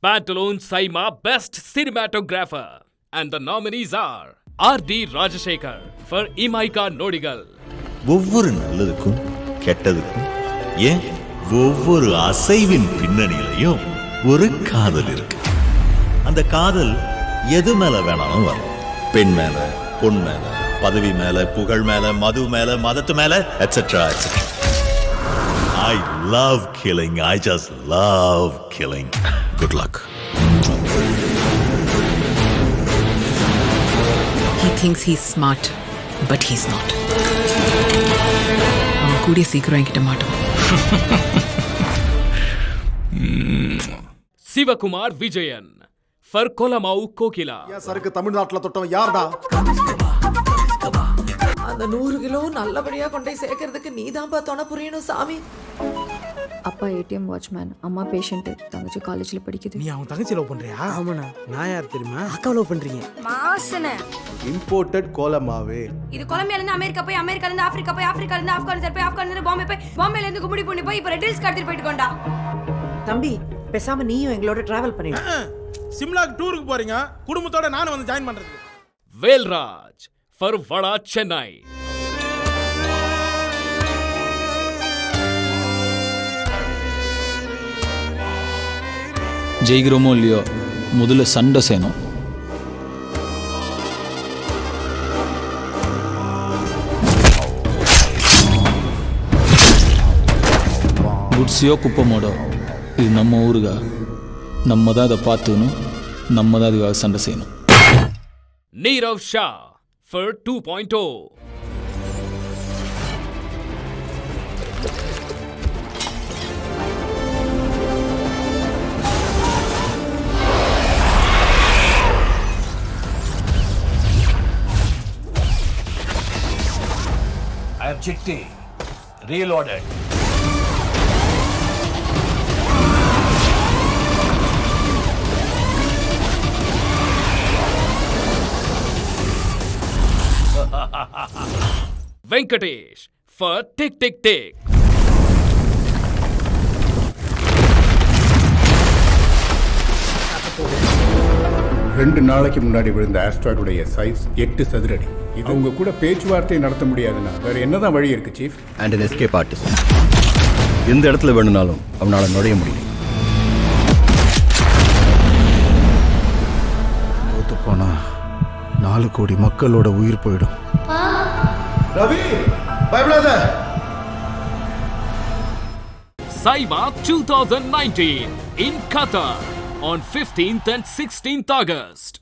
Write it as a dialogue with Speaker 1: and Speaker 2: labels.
Speaker 1: Pantaloons Saima Best Cinematographer. And the nominees are R.D. Rajashekar for Imaika Nodigal.
Speaker 2: ஒவ்வொரு நல்லதுக்கும் கெட்டதுக்கும் ஏன் ஒவ்வொரு அசைவின் பின்னணியிலையும் ஒரு காதல் இருக்கு. அந்த காதல் எது மேல வேணாலும் வரும். பெண் மேல, பொன் மேல, பதவி மேல, புகழ் மேல, மது மேல, மதத்து மேல, etcetera etcetera. I love killing. I just love killing. Good luck.
Speaker 3: He thinks he's smart, but he's not. அவன் கூடிய சீக்கிரம் என்கிட்ட மாட்டோம்.
Speaker 1: Sivakumar Vijayan for Kolamau Kokila.
Speaker 4: சருக்கு தமிழ்நாட்டுல தொட்டவன் யார்டா?
Speaker 5: அந்த 100 கிலோ நல்லபடியா கொண்டே சேர்க்கறதுக்கு நீதான்பா துணை புரியணும் சாமி.
Speaker 6: அப்பா ஏடிஎம் வாட்ச்மேன், அம்மா பேஷண்ட், தங்கச்சி காலேஜ்ல படிக்குது.
Speaker 7: நீ அவன் தங்கச்சி லவ் பண்றியா?
Speaker 8: ஆமாண்ணா.
Speaker 7: நான் யார் தெரியுமா? அக்கா லவ் பண்றீங்க.
Speaker 9: மாசனே
Speaker 4: இம்போர்ட்டட் கோலமாவே.
Speaker 9: இது கொலம்பியால இருந்து அமெரிக்கா போய், அமெரிக்கால இருந்து ஆப்பிரிக்கா போய், ஆப்பிரிக்கால இருந்து ஆப்கானிஸ்தான் போய், ஆப்கானிஸ்தான் இருந்து பாம்பே போய், பாம்பேல இருந்து கும்மிடி பூண்டி போய் இப்ப ரெட் ஹில்ஸ் கடத்திட்டு போயிட்டு கொண்டா.
Speaker 5: தம்பி பேசாம நீயும் எங்களோட டிராவல் பண்ணிடு.
Speaker 7: சிம்லாக்கு டூருக்கு போறீங்க, குடும்பத்தோட நானும் வந்து ஜாயின் பண்றதுக்கு.
Speaker 1: Velraj for Vada Chennai.
Speaker 10: ஜெயிக்கிறோமோ இல்லையோ முதல்ல சண்டை செய்யணும். குட்ஸியோ குப்பமோடோ இது நம்ம ஊருகா, நம்ம தான் அதை பார்த்துக்கணும், நம்ம தான் அதுக்காக சண்டை செய்யணும்.
Speaker 1: Nirav Shah for 2.0.
Speaker 11: Objective reloaded.
Speaker 1: Venkatesh for Tick Tick Tick.
Speaker 12: ரெண்டு நாளைக்கு முன்னாடி விழுந்த ஆஸ்ட்ராய்டுடைய சைஸ் 8 சதுரடி. இது உங்க கூட பேச்சுவார்த்தை நடத்த முடியாதுன்னா வேற என்னதான் வழி இருக்கு chief?
Speaker 13: And an escape artist. எந்த இடத்துல வேணும்னாலும் அவனால நுழைய முடியும்.
Speaker 12: தோத்து போனா 4 கோடி மக்களோட உயிர் போயிடும். ரவி பயப்படாத.
Speaker 1: Saima 2019 in Qatar on 15th and 16th August.